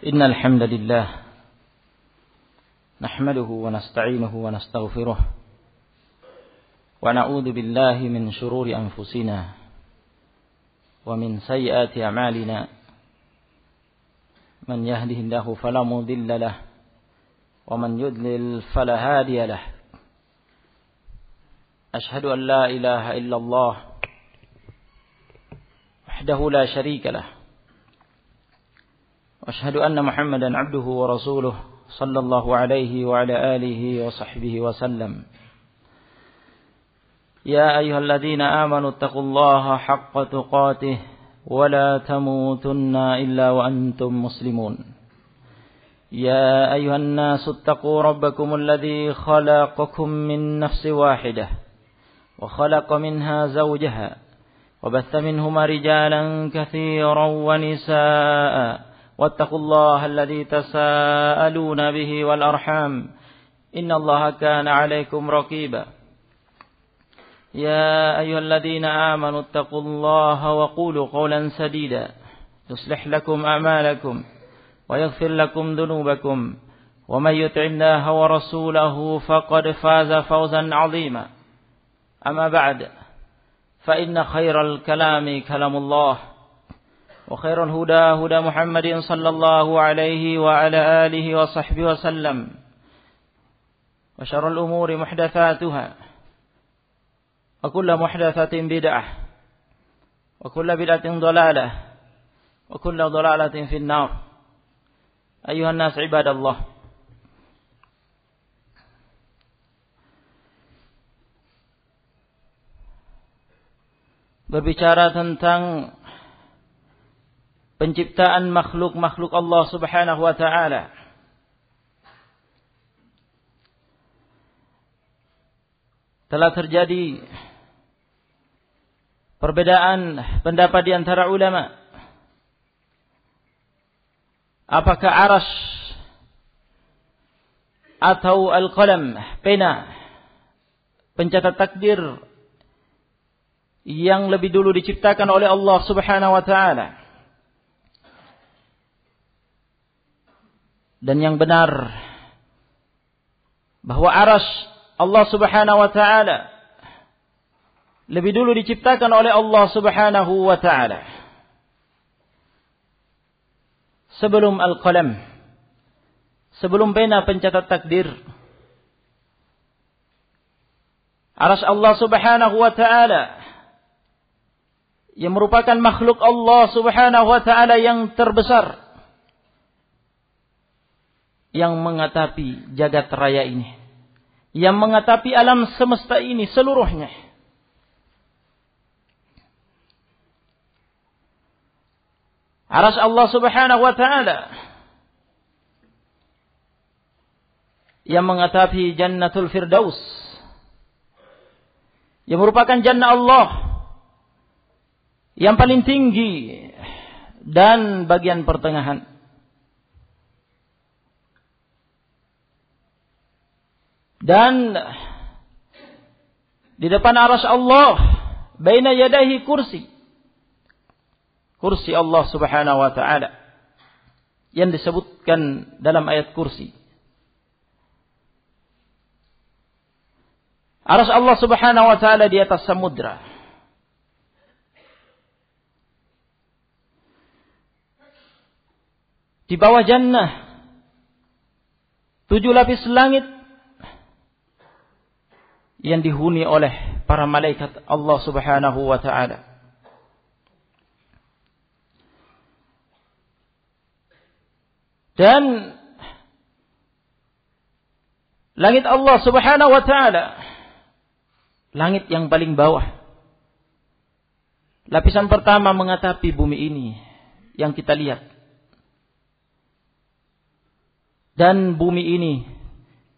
إن الحمد لله نحمده ونستعينه ونستغفره ونعوذ بالله من شرور أنفسنا ومن سيئات أعمالنا من يهده الله فلا مضل له ومن يضلل فلا هادي له أشهد أن لا إله إلا الله وحده لا شريك له وأشهد أن محمدا عبده ورسوله صلى الله عليه وعلى آله وصحبه وسلم يا أيها الذين آمنوا اتقوا الله حق تقاته ولا تموتن إلا وأنتم مسلمون يا أيها الناس اتقوا ربكم الذي خلقكم من نفس واحدة وخلق منها زوجها وبث منهما رجالا كثيرا ونساء واتقوا الله الذي تساءلون به والأرحام إن الله كان عليكم رقيبا يا أيها الذين آمنوا اتقوا الله وقولوا قولا سديدا يصلح لكم أعمالكم ويغفر لكم ذنوبكم ومن يطع الله ورسوله فقد فاز فوزا عظيما أما بعد فإن خير الكلام كلام الله وخير الهدى هدى محمد صلى الله عليه وعلى آله وصحبه وسلم وشر الأمور محدثاتها وكل محدثة بدعة وكل بدعة ضلالة وكل ضلالة في النار أيها الناس عباد الله berbicara tentang penciptaan makhluk-makhluk Allah Subhanahu wa taala. Telah terjadi perbedaan pendapat di antara ulama. Apakah arasy atau al-qalam, pena, pencatat takdir yang lebih dulu diciptakan oleh Allah Subhanahu wa taala? Dan yang benar bahwa arasy Allah Subhanahu wa taala lebih dulu diciptakan oleh Allah Subhanahu wa taala sebelum al-qalam, sebelum pena pencatat takdir. Arasy Allah Subhanahu wa taala yang merupakan makhluk Allah Subhanahu wa taala yang terbesar, yang mengatapi jagat raya ini, yang mengatapi alam semesta ini seluruhnya. Arasy Allah Subhanahu wa taala yang mengatapi Jannatul Firdaus, yang merupakan jannah Allah yang paling tinggi dan bagian pertengahan. Dan di depan arasy Allah, baina yadayhi kursi Allah Subhanahu wa taala yang disebutkan dalam ayat kursi. Arasy Allah Subhanahu wa taala di atas samudra. Di bawah jannah 7 lapis langit yang dihuni oleh para malaikat Allah Subhanahu wa taala. Dan langit Allah Subhanahu wa taala, langit yang paling bawah, lapisan pertama mengatapi bumi ini yang kita lihat. Dan bumi ini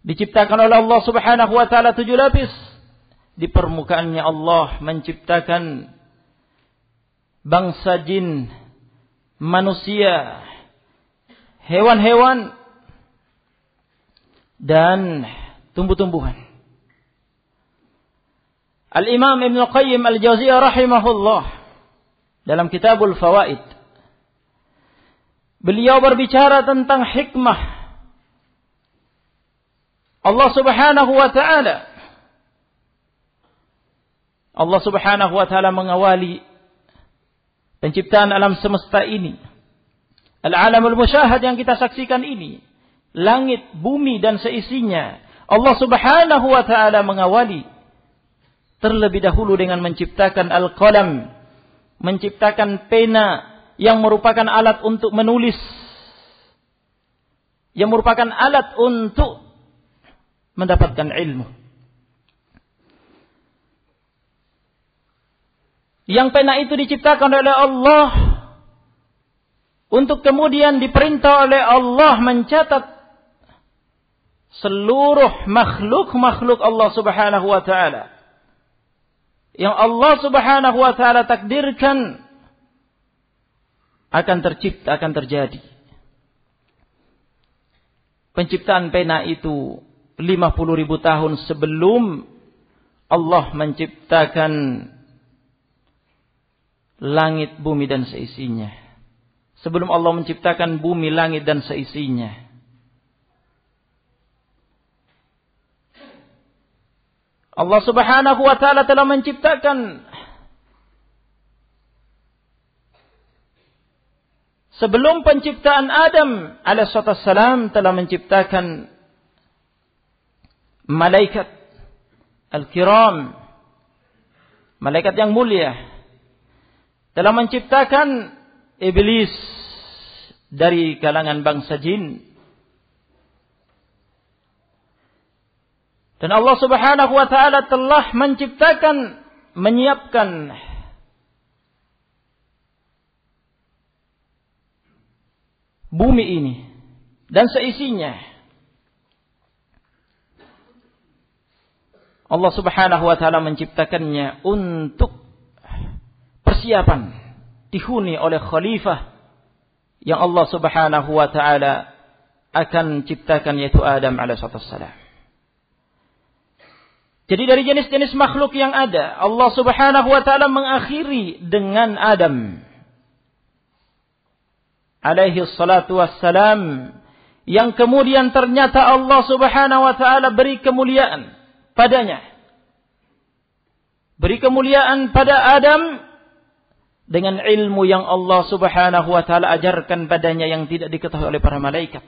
diciptakan oleh Allah Subhanahu wa taala 7 lapis. Di permukaannya Allah menciptakan bangsa jin, manusia, hewan-hewan, dan tumbuh-tumbuhan. Al-Imam Ibn Qayyim Al-Jauziyah rahimahullah dalam Kitabul Fawaid beliau berbicara tentang hikmah Allah Subhanahu wa ta'ala. Allah Subhanahu wa ta'ala mengawali penciptaan alam semesta ini. Al-alamul musyahad yang kita saksikan ini. Langit, bumi dan seisinya. Allah Subhanahu wa ta'ala mengawali terlebih dahulu dengan menciptakan al-qalam. Menciptakan pena yang merupakan alat untuk menulis. Yang merupakan alat untuk mendapatkan ilmu. Yang pena itu diciptakan oleh Allah untuk kemudian diperintah oleh Allah mencatat seluruh makhluk-makhluk Allah Subhanahu wa ta'ala yang Allah Subhanahu wa ta'ala takdirkan akan tercipta, akan terjadi. Penciptaan pena itu 50.000 tahun sebelum Allah menciptakan langit, bumi dan seisinya. Sebelum Allah menciptakan bumi, langit dan seisinya. Allah Subhanahu wa ta'ala telah menciptakan sebelum penciptaan Adam alaihissalam telah menciptakan malaikat al-kiram, malaikat yang mulia. Telah menciptakan iblis dari kalangan bangsa jin. Dan Allah Subhanahu wa ta'ala telah menciptakan, menyiapkan bumi ini dan seisinya. Allah Subhanahu wa ta'ala menciptakannya untuk persiapan dihuni oleh khalifah yang Allah Subhanahu wa ta'ala akan ciptakan, yaitu Adam alaihissalam. Jadi dari jenis-jenis makhluk yang ada, Allah Subhanahu wa ta'ala mengakhiri dengan Adam alaihi salatu wassalam, yang kemudian ternyata Allah Subhanahu wa ta'ala beri kemuliaan padanya. Beri kemuliaan pada Adam dengan ilmu yang Allah Subhanahu wa ta'ala ajarkan padanya yang tidak diketahui oleh para malaikat.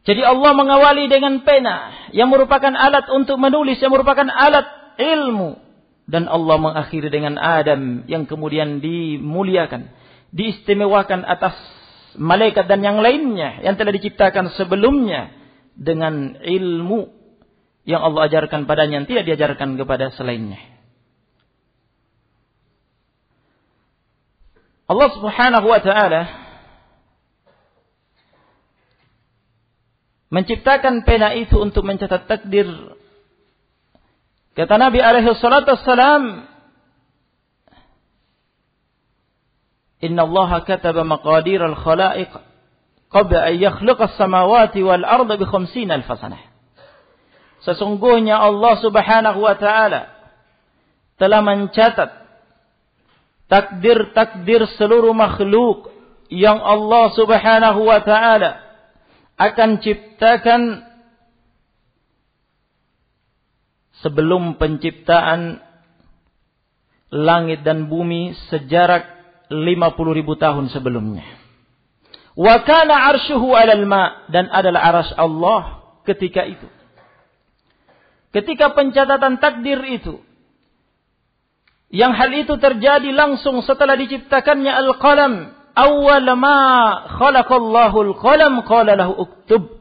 Jadi Allah mengawali dengan pena yang merupakan alat untuk menulis, yang merupakan alat ilmu. Dan Allah mengakhiri dengan Adam yang kemudian dimuliakan, diistimewakan atas malaikat dan yang lainnya yang telah diciptakan sebelumnya dengan ilmu yang Allah ajarkan padanya, yang tidak diajarkan kepada selainnya. Allah Subhanahu wa ta'ala menciptakan pena itu untuk mencatat takdir. Kata Nabi alaihi salatu wassalam, Inna Allah kataba maqadir al-khalaiq qabla an yakhluqa as-samawati wal arda bi 50,000 sanah. Sesungguhnya Allah Subhanahu wa ta'ala telah mencatat takdir-takdir seluruh makhluk yang Allah Subhanahu wa ta'ala akan ciptakan sebelum penciptaan langit dan bumi sejarak 50.000 tahun sebelumnya. Wa kana arshuhu 'alal ma, dan adalah arsy Allah ketika itu. Ketika pencatatan takdir itu, yang hal itu terjadi langsung setelah diciptakannya al-qalam. Awwal ma khalaqallahu al-qalam qala lahu uktub.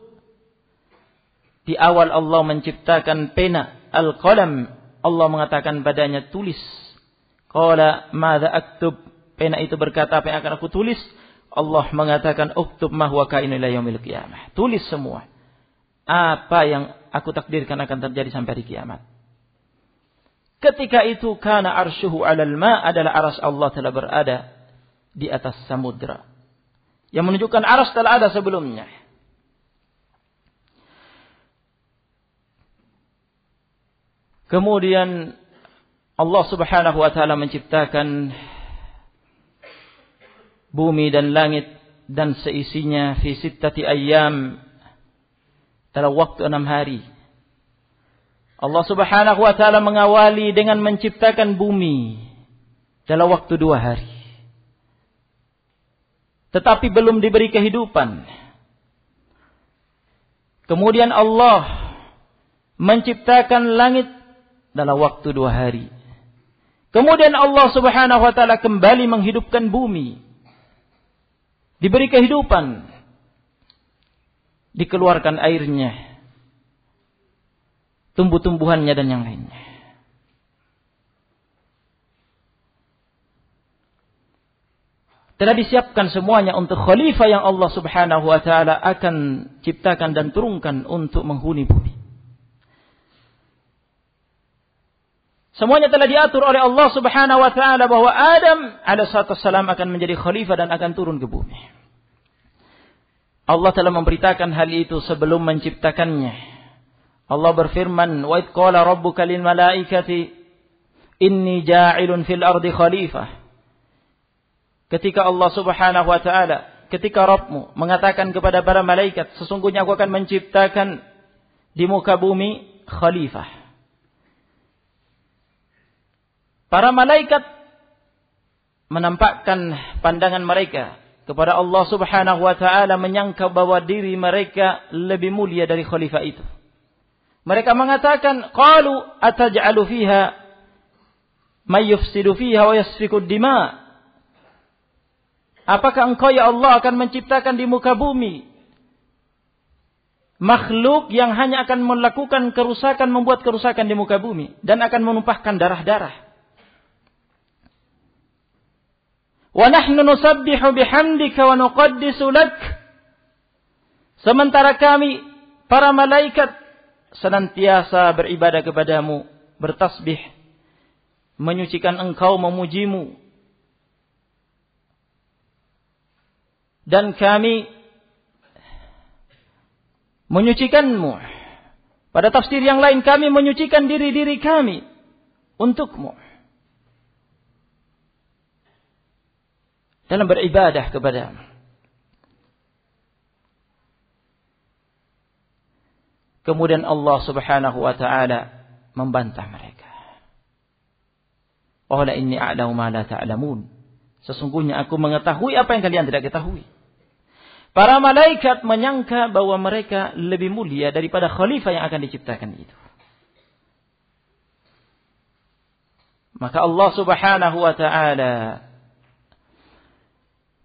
Di awal Allah menciptakan pena, al-qalam. Allah mengatakan padanya tulis. Qala madza aktub. Pena itu berkata, apa yang akan aku tulis? Allah mengatakan uktub ma huwa kainu ila yaumil qiyamah. Tulis semua apa yang aku takdirkan akan terjadi sampai hari kiamat. Ketika itu kana arsyuhu 'alal ma, adalah arsy Allah telah berada di atas samudra. Yang menunjukkan arsy telah ada sebelumnya. Kemudian Allah Subhanahu wa ta'ala menciptakan bumi dan langit dan seisinya fi sittati ayyam, dalam waktu 6 hari. Allah Subhanahu wa taala mengawali dengan menciptakan bumi dalam waktu 2 hari. Tetapi belum diberi kehidupan. Kemudian Allah menciptakan langit dalam waktu 2 hari. Kemudian Allah Subhanahu wa taala kembali menghidupkan bumi. Diberi kehidupan. Dikeluarkan airnya, tumbuh-tumbuhannya dan yang lainnya. Telah disiapkan semuanya untuk khalifah yang Allah Subhanahu wa taala akan ciptakan dan turunkan untuk menghuni bumi. Semuanya telah diatur oleh Allah Subhanahu wa taala bahwa Adam alaihissalam akan menjadi khalifah dan akan turun ke bumi. Allah telah memberitakan hal itu sebelum menciptakannya. Allah berfirman, "Wa idh qala rabbuka lil malaikati inni ja'ilun fil ardi khalifah." Ketika Allah Subhanahu wa taala, ketika Rabbmu mengatakan kepada para malaikat, sesungguhnya aku akan menciptakan di muka bumi khalifah. Para malaikat menampakkan pandangan mereka kepada Allah Subhanahu wa taala, menyangka bahwa diri mereka lebih mulia dari khalifah itu. Mereka mengatakan, qalu ataj'alu fiha may yufsidu fiha wa yasfiku ad-dima'. Apakah engkau ya Allah akan menciptakan di muka bumi makhluk yang hanya akan melakukan kerusakan, membuat kerusakan di muka bumi dan akan menumpahkan darah-darah? Wa nahnu nusabbihu bihamdika wa nuqaddisu lak. Sementara kami, para malaikat, senantiasa beribadah kepadamu, bertasbih, menyucikan engkau, memujimu. Dan kami menyucikanmu. Pada tafsir yang lain, kami menyucikan diri-diri kami untukmu. Dalam beribadah kepadamu. Kemudian Allah Subhanahu wa ta'ala membantah mereka. Qala inni a'lamu ma la ta'lamun. Sesungguhnya aku mengetahui apa yang kalian tidak ketahui. Para malaikat menyangka bahwa mereka lebih mulia daripada khalifah yang akan diciptakan itu. Maka Allah Subhanahu wa ta'ala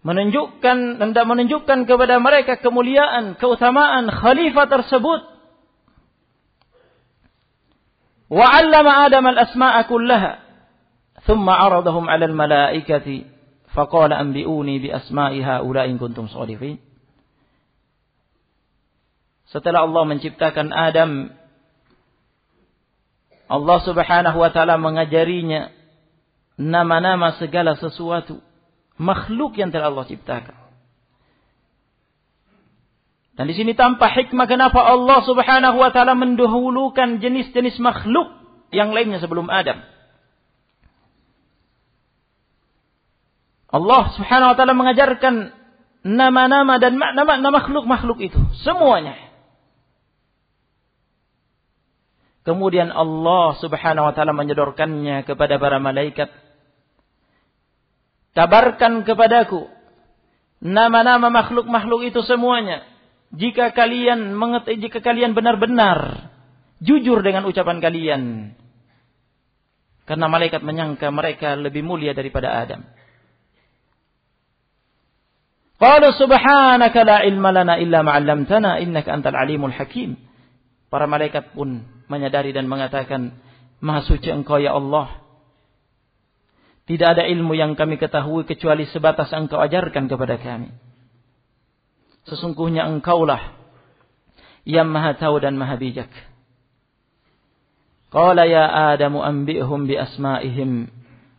hendak menunjukkan kepada mereka kemuliaan, keutamaan khalifah tersebut. Wa 'allama Adam al-asma'a kullaha, thumma 'aradahum 'ala al-malaikati, faqala anbi'uni bi asma'i ha'ula'i in kuntum shadiqin. Setelah Allah menciptakan Adam, Allah Subhanahu wa ta'ala mengajarinya nama-nama segala sesuatu makhluk yang telah Allah ciptakan. Dan di sini tampak hikmah kenapa Allah Subhanahu wa ta'ala mendahulukan jenis-jenis makhluk yang lainnya sebelum Adam. Allah Subhanahu wa ta'ala mengajarkan nama-nama dan makna-makna makhluk-makhluk itu semuanya. Kemudian Allah Subhanahu wa ta'ala menyodorkannya kepada para malaikat. Kabarkan kepadaku nama-nama makhluk-makhluk itu semuanya. Jika kalian benar-benar jujur dengan ucapan kalian. Karena malaikat menyangka mereka lebih mulia daripada Adam. Qalu subhanaka la ilma lana illa ma 'allamtana innaka antal alimul hakim. Para malaikat pun menyadari dan mengatakan, Maha suci Engkau ya Allah. Tidak ada ilmu yang kami ketahui kecuali sebatas Engkau ajarkan kepada kami. Sesungguhnya Engkaulah yang Maha tahu dan Maha bijak. Qala ya Adamu anbi'hum bi asma'ihim.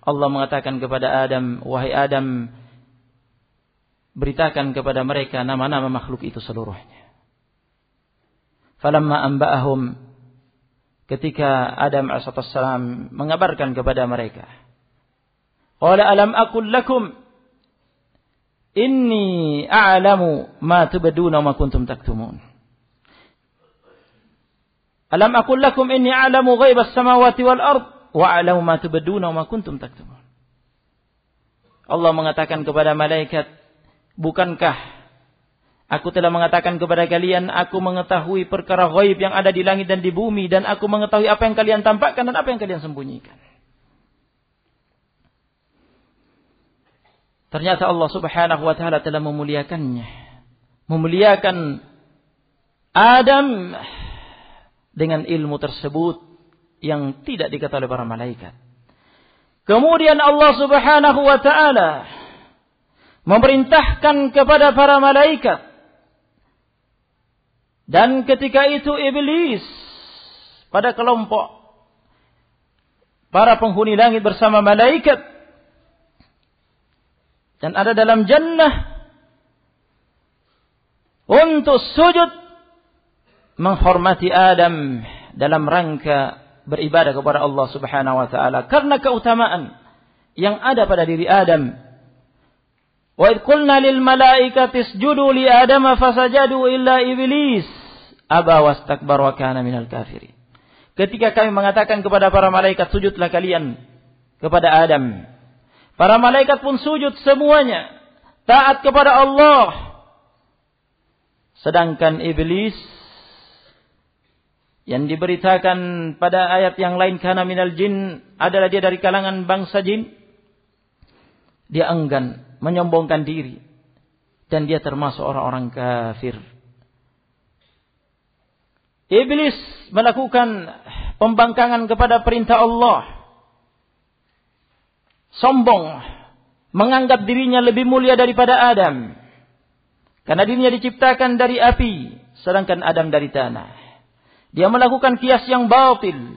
Allah mengatakan kepada Adam, wahai Adam, beritakan kepada mereka nama-nama makhluk itu seluruhnya. Falamma anba'ahum, ketika Adam alaihissalam mengabarkan kepada mereka, qala alam aqul lakum Inni a'lamu ma tubduna wa ma kuntum taktumun. Alam aqul lakum inni a'lamu ghaibas samawati wal ard wa a'lamu ma tubduna wa ma kuntum taktumun. Allah mengatakan kepada malaikat, bukankah aku telah mengatakan kepada kalian, aku mengetahui perkara ghaib yang ada di langit dan di bumi, dan aku mengetahui apa yang kalian tampakkan dan apa yang kalian sembunyikan. Ternyata Allah Subhanahu wa taala telah memuliakannya. Memuliakan Adam dengan ilmu tersebut yang tidak diketahui oleh para malaikat. Kemudian Allah Subhanahu wa taala memerintahkan kepada para malaikat, dan ketika itu iblis pada kelompok para penghuni langit bersama malaikat dan ada dalam jannah untuk sujud menghormati Adam dalam rangka beribadah kepada Allah Subhanahu wa taala karena keutamaan yang ada pada diri Adam. Wa idh qulna lil malaikati isjudu li Adama fasajadu illa iblis aba wastakbara wa kana minal kafirin. Ketika kami mengatakan kepada para malaikat, sujudlah kalian kepada Adam, para malaikat pun sujud semuanya, taat kepada Allah. Sedangkan iblis yang diberitakan pada ayat yang lain kana minal jin, adalah dia dari kalangan bangsa jin. Dia enggan, menyombongkan diri, dan dia termasuk orang-orang kafir. Iblis melakukan pembangkangan kepada perintah Allah. Sombong, menganggap dirinya lebih mulia daripada Adam. Karena dirinya diciptakan dari api, sedangkan Adam dari tanah. Dia melakukan kias yang batil.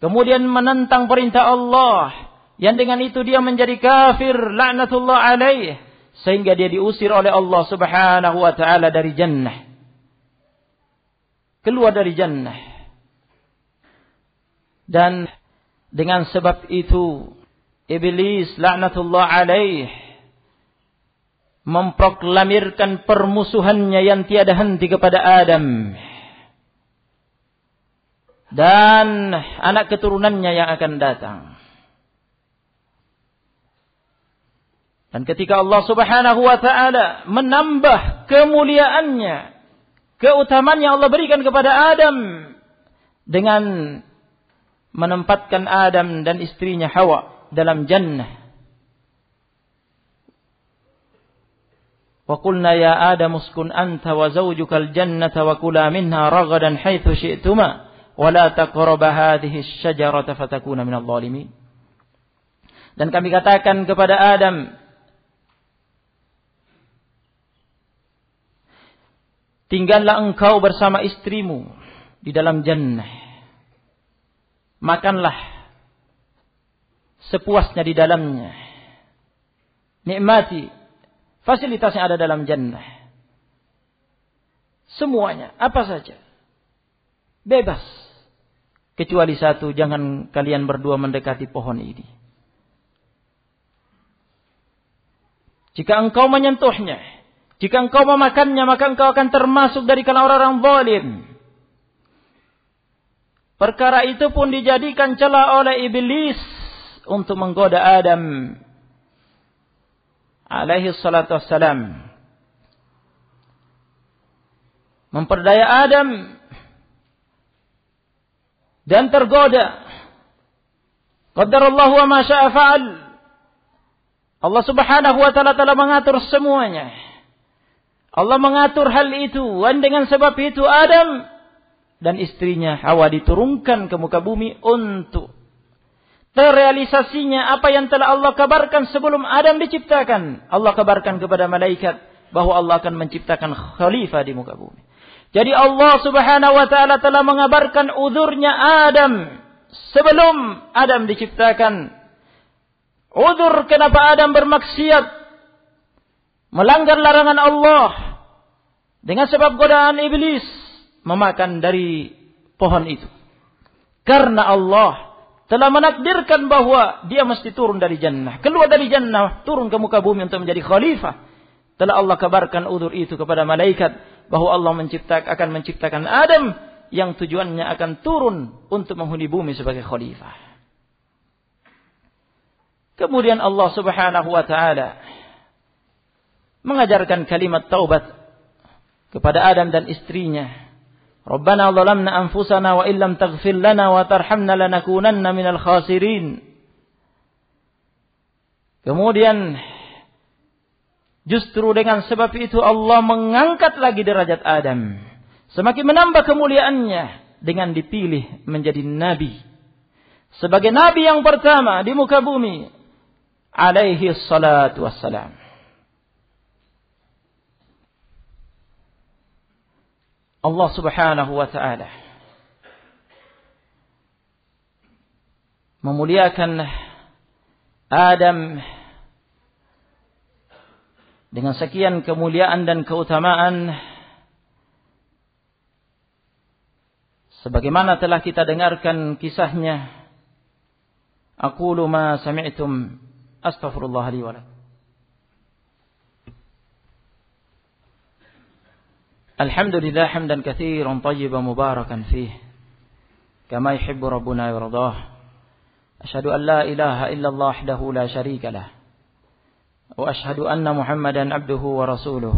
Kemudian menentang perintah Allah. Yang dengan itu dia menjadi kafir, laknatullah alaih. Sehingga dia diusir oleh Allah Subhanahu wa ta'ala dari jannah. Keluar dari jannah. Dan dengan sebab itu iblis laknatullah alaih memproklamirkan permusuhannya yang tiada henti kepada Adam dan anak keturunannya yang akan datang. Dan ketika Allah Subhanahu wa ta'ala menambah kemuliaannya, keutamaan yang Allah berikan kepada Adam dengan menempatkan Adam dan istrinya Hawa dalam jannah. Wa qulna ya Adam uskun anta wa zawjukal jannata wa kula minha ragadan haitsu syi'tuma wa la taqraba hadhihi asy-syajarata fatakuna minadh dhalimin. Dan kami katakan kepada Adam, tinggallah engkau bersama istrimu di dalam jannah. Makanlah sepuasnya di dalamnya. Nikmati fasilitas yang ada dalam jannah. Semuanya, apa saja. Bebas. Kecuali satu, jangan kalian berdua mendekati pohon ini. Jika engkau menyentuhnya, jika engkau memakannya, maka engkau akan termasuk dari kalangan orang zalim. Perkara itu pun dijadikan celah oleh iblis untuk menggoda Adam alaihi salatu wassalam. Memperdaya Adam dan tergoda. Qadarallahu wa ma syaa fa'al. Allah Subhanahu wa ta'ala telah mengatur semuanya. Allah mengatur hal itu, dan dengan sebab itu Adam dan istrinya Hawa diturunkan ke muka bumi untuk terrealisasinya apa yang telah Allah kabarkan sebelum Adam diciptakan. Allah kabarkan kepada malaikat bahwa Allah akan menciptakan khalifah di muka bumi. Jadi Allah Subhanahu wa ta'ala telah mengabarkan uzurnya Adam sebelum Adam diciptakan. Uzur kenapa Adam bermaksiat, melanggar larangan Allah dengan sebab godaan iblis memakan dari pohon itu. Karena Allah telah menakdirkan bahwa dia mesti turun dari jannah, keluar dari jannah, turun ke muka bumi untuk menjadi khalifah. Telah Allah kabarkan udzur itu kepada malaikat bahwa Allah akan menciptakan Adam yang tujuannya akan turun untuk menghuni bumi sebagai khalifah. Kemudian Allah Subhanahu wa taala mengajarkan kalimat taubat kepada Adam dan istrinya. Rabbana zalamna anfusana wa illam taghfir lana wa tarhamna lanakunanna minal khasirin. Kemudian justru dengan sebab itu Allah mengangkat lagi derajat Adam, semakin menambah kemuliaannya dengan dipilih menjadi nabi, sebagai nabi yang pertama di muka bumi, alaihi salatu wassalam. Allah Subhanahu wa ta'ala memuliakan Adam dengan sekian kemuliaan dan keutamaan sebagaimana telah kita dengarkan kisahnya. Aqulu ma sami'tum astaghfirullah li wa lakum. Alhamdulillah hamdan katsiran tayyiban mubarakan fih kama yuhibbu rabbuna wa yardah. Asyhadu an la ilaha illallah wahdahu la syarika lah wa asyhadu anna Muhammadan abduhu wa rasuluh.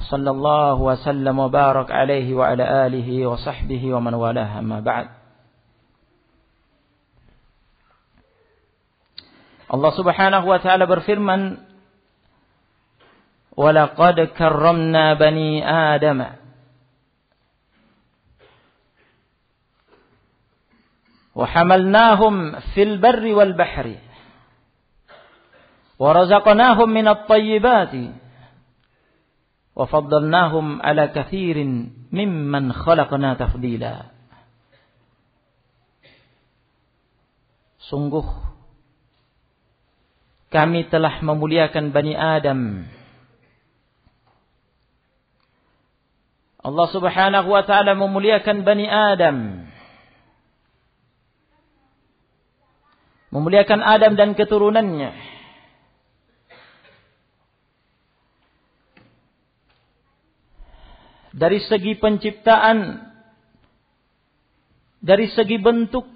Sallallahu wa sallam wa barak alaihi wa ala alihi wa sahbihi wa man walah, amma ba'd. Allah Subhanahu wa ta'ala berfirman, وَلَقَدْ كَرَّمْنَا بَنِي آدَمَ وَحَمَلْنَاهُمْ فِي الْبَرِّ وَالْبَحْرِ وَرَزَقْنَاهُمْ مِنَ الطَّيِّبَاتِ وَفَضَّلْنَاهُمْ عَلَى كَثِيرٍ مِمَّنْ خَلَقْنَا تَفْضِيلًا. Sungguh kami telah memuliakan Bani Adam. Allah Subhanahu wa ta'ala memuliakan Bani Adam. Memuliakan Adam dan keturunannya. Dari segi penciptaan, dari segi bentuk,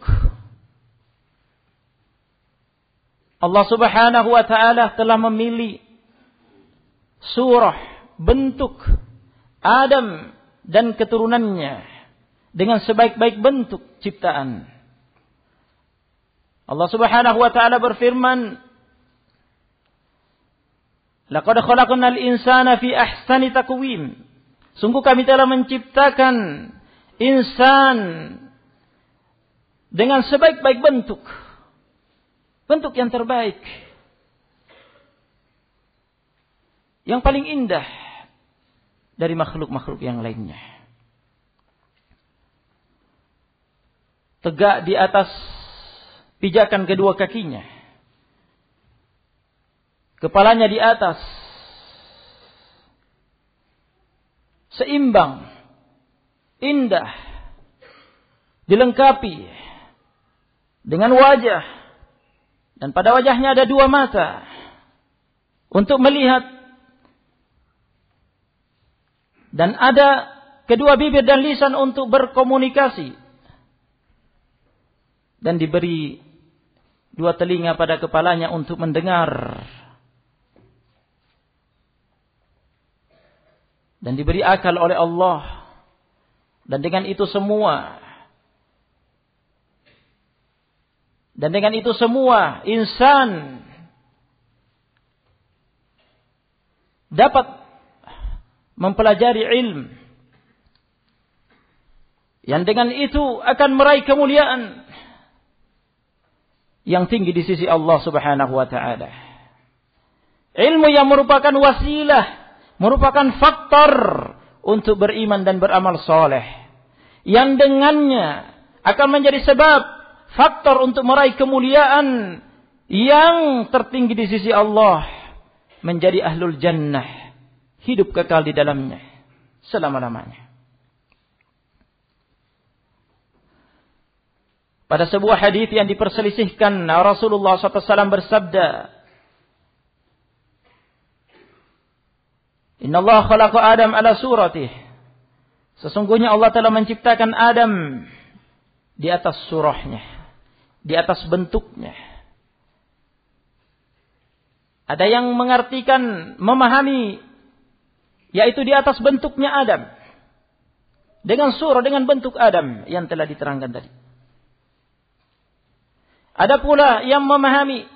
Allah Subhanahu wa ta'ala telah memilih surah, bentuk Adam dan keturunannya dengan sebaik-baik bentuk ciptaan. Allah Subhanahu wa ta'ala berfirman, laqad khalaqnal insana fi ahsani taqwim. Sungguh kami telah menciptakan insan dengan sebaik-baik bentuk. Bentuk yang terbaik. Yang paling indah dari makhluk-makhluk yang lainnya. Tegak di atas pijakan kedua kakinya. Kepalanya di atas. Seimbang. Indah. Dilengkapi dengan wajah. Dan pada wajahnya ada dua mata. Untuk melihat. Dan ada kedua bibir dan lisan untuk berkomunikasi. Dan diberi dua telinga pada kepalanya untuk mendengar. Dan diberi akal oleh Allah. Dan dengan itu semua. Insan dapat mempelajari ilmu yang dengan itu akan meraih kemuliaan yang tinggi di sisi Allah Subhanahu wa ta'ala. Ilmu yang merupakan wasilah, merupakan faktor untuk beriman dan beramal soleh, yang dengannya akan menjadi sebab faktor untuk meraih kemuliaan yang tertinggi di sisi Allah, menjadi ahlul jannah, hidup kekal di dalamnya selama-lamanya. Pada sebuah hadis yang diperselisihkan, Rasulullah SAW bersabda, Inna Allah khalaqa Adam ala suratih. Sesungguhnya Allah telah menciptakan Adam di atas surahnya, di atas bentuknya. Ada yang mengartikan, memahami, yaitu di atas bentuknya Adam. Dengan surah, dengan bentuk Adam yang telah diterangkan tadi. Ada pula yang memahami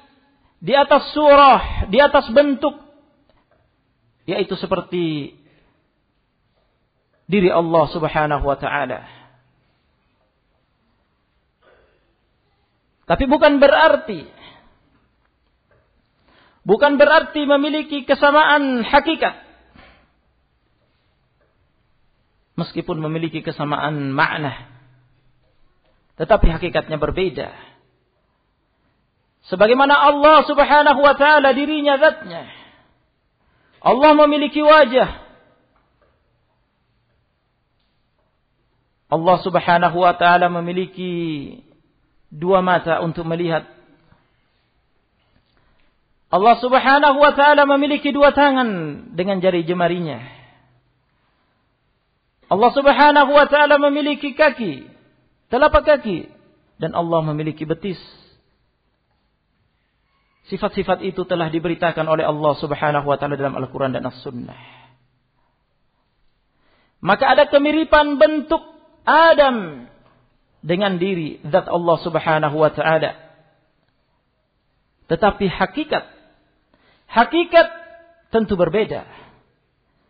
di atas surah, di atas bentuk, yaitu seperti diri Allah Subhanahu wa ta'ala. Tapi bukan berarti memiliki kesamaan hakikat. Meskipun memiliki kesamaan makna, tetapi hakikatnya berbeda. Sebagaimana Allah Subhanahu wa ta'ala dirinya zatnya. Allah memiliki wajah. Allah Subhanahu wa ta'ala memiliki dua mata untuk melihat. Allah Subhanahu wa ta'ala memiliki dua tangan dengan jari jemarinya. Allah Subhanahu wa ta'ala memiliki kaki, telapak kaki, dan Allah memiliki betis. Sifat-sifat itu telah diberitakan oleh Allah Subhanahu wa ta'ala dalam Al-Quran dan As-Sunnah. Maka ada kemiripan bentuk Adam dengan diri zat Allah Subhanahu wa ta'ala. Tetapi hakikat tentu berbeda.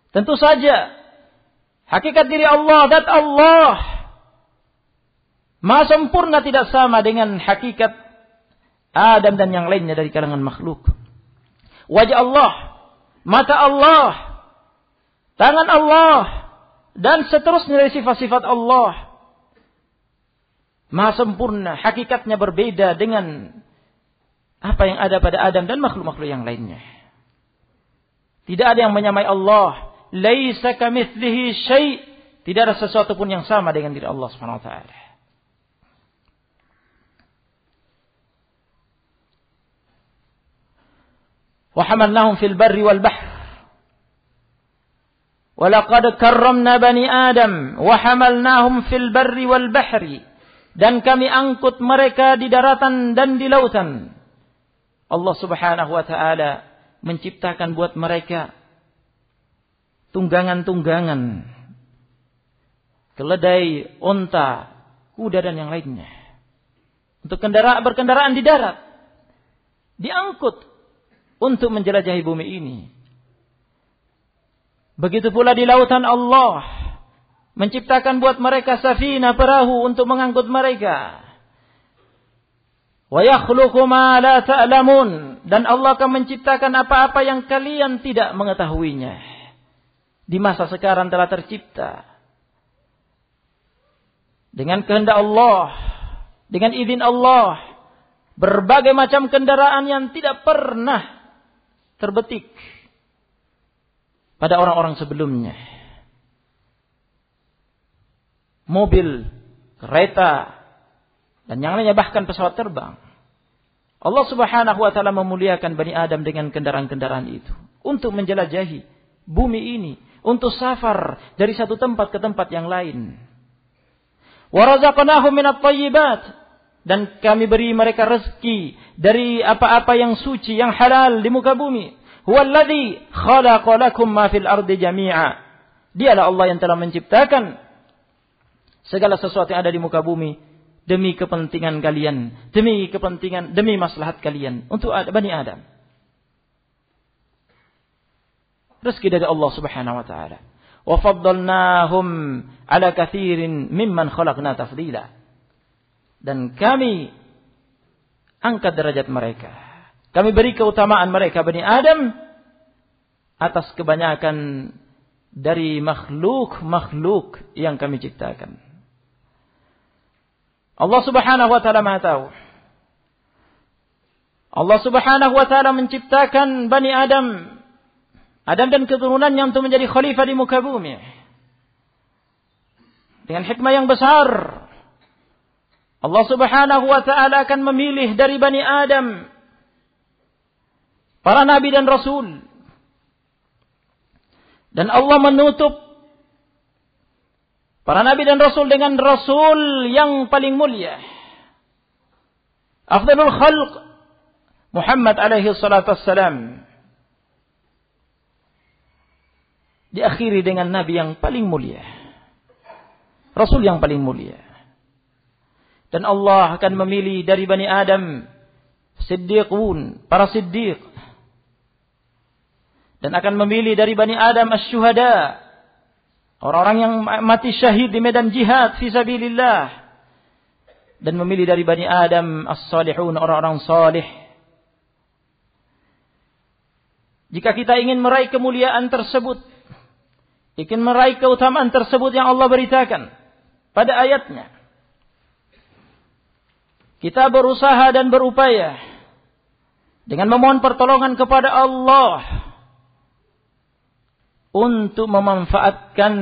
Tentu saja hakikat diri Allah, zat Allah, maha sempurna, tidak sama dengan hakikat Adam dan yang lainnya dari kalangan makhluk. Wajah Allah, mata Allah, tangan Allah, dan seterusnya dari sifat-sifat Allah maha sempurna, hakikatnya berbeda dengan apa yang ada pada Adam dan makhluk-makhluk yang lainnya. Tidak ada yang menyamai Allah. Laisa kamitslihi syai'. Tidak ada sesuatu pun yang sama dengan diri Allah Subhanahu wa taala. Wa hamalnahum fil barri wal bahr. Wa laqad karramna bani Adam wa hamalnahum fil barri wal bahri. Dan kami angkut mereka di daratan dan di lautan. Allah Subhanahu wa taala menciptakan buat mereka tunggangan-tunggangan, keledai, unta, kuda dan yang lainnya. Untuk berkendaraan di darat, diangkut untuk menjelajahi bumi ini. Begitu pula di lautan Allah menciptakan buat mereka safina, perahu untuk mengangkut mereka. Wa yakhluqu ma la ta'lamun, dan Allah akan menciptakan apa-apa yang kalian tidak mengetahuinya. Di masa sekarang telah tercipta dengan kehendak Allah, dengan izin Allah, berbagai macam kendaraan yang tidak pernah terbetik pada orang-orang sebelumnya. Mobil, kereta, dan yang lainnya, bahkan pesawat terbang. Allah Subhanahu wa ta'ala memuliakan Bani Adam dengan kendaraan-kendaraan itu untuk menjelajahi bumi ini, untuk safar dari satu tempat ke tempat yang lain. Wa razaqnahum minat thayyibat, dan kami beri mereka rezeki dari apa-apa yang suci, yang halal di muka bumi. Huwallazi khalaqa lakum ma fil ardi jami'a. Dialah Allah yang telah menciptakan segala sesuatu yang ada di muka bumi demi kepentingan kalian, demi maslahat kalian, untuk Bani Adam. Rezeki dari Allah Subhanahu wa ta'ala. Wa faddalnahum ala katsirin mimman khalaqna tafdila. Dan kami angkat derajat mereka. Kami beri keutamaan mereka, Bani Adam, atas kebanyakan dari makhluk-makhluk yang kami ciptakan. Allah Subhanahu wa ta'ala Maha tahu. Allah Subhanahu wa ta'ala menciptakan Bani Adam dan keturunannya untuk menjadi khalifah di muka bumi. Dengan hikmah yang besar. Allah Subhanahu wa ta'ala akan memilih dari Bani Adam para nabi dan rasul. Dan Allah menutup para nabi dan rasul dengan rasul yang paling mulia. Afdalul khalq Muhammad alaihi salatu wassalam. Diakhiri dengan nabi yang paling mulia. Rasul yang paling mulia. Dan Allah akan memilih dari Bani Adam siddiqun, para siddiq. Dan akan memilih dari Bani Adam asy-syuhada, orang-orang yang mati syahid di medan jihad fi sabilillah. Dan memilih dari Bani Adam as-salihun, orang-orang salih. Jika kita ingin meraih kemuliaan tersebut, ingin meraih keutamaan tersebut yang Allah beritakan pada ayatnya, kita berusaha dan berupaya dengan memohon pertolongan kepada Allah untuk memanfaatkan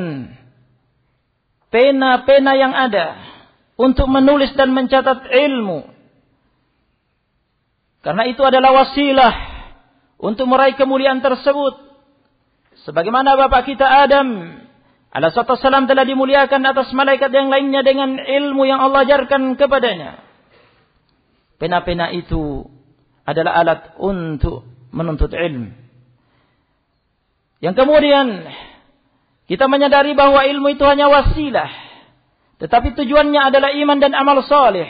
pena-pena yang ada untuk menulis dan mencatat ilmu. Karena itu adalah wasilah untuk meraih kemuliaan tersebut. Sebagaimana Bapak kita Adam alaihissalam telah dimuliakan atas malaikat yang lainnya dengan ilmu yang Allah ajarkan kepadanya. Pena-pena itu adalah alat untuk menuntut ilmu. Yang kemudian kita menyadari bahwa ilmu itu hanya wasilah, tetapi tujuannya adalah iman dan amal saleh.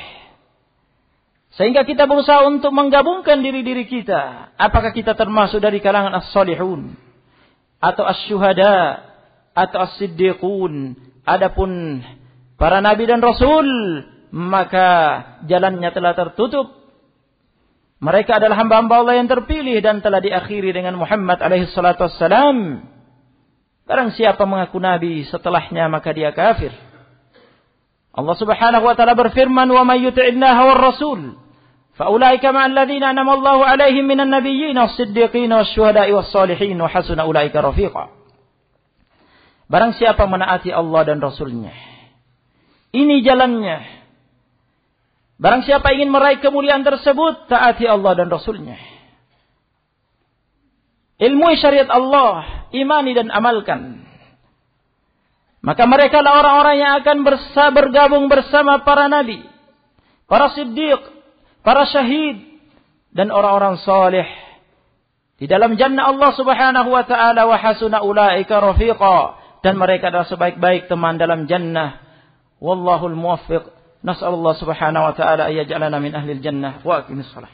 Sehingga kita berusaha untuk menggabungkan diri-diri kita. Apakah kita termasuk dari kalangan as-salihun, atau as-syuhada, atau as-siddiqun. Adapun para nabi dan rasul, maka jalannya telah tertutup. Mereka adalah hamba-hamba Allah yang terpilih dan telah diakhiri dengan Muhammad alaihi salatu wassalam. Barang siapa mengaku nabi setelahnya, maka dia kafir. Allah Subhanahu wa ta'ala berfirman, "Wa may yuti'illaha war rasul, fa ulaika ma'al ladzina an'ama Allahu 'alaihim minan nabiyyin was-siddiqin wasyuhada'i was-salihin wa hasuna ulaika rafiqa." Barang siapa menaati Allah dan Rasulnya, ini jalannya. Barang siapa ingin meraih kemuliaan tersebut, taati Allah dan Rasulnya. Ilmu syariat Allah, imani dan amalkan. Maka mereka lah orang-orang yang akan bergabung bersama para nabi, para siddiq, para syahid, dan orang-orang salih di dalam jannah Allah Subhanahu wa ta'ala. Wa hasuna ulaika rafiqa. Dan mereka adalah sebaik-baik teman dalam jannah. Wallahul muwaffiq. Nas'alullah Subhanahu wa ta'ala ayyaj'alana min ahlil jannah. Wa aqimis salah.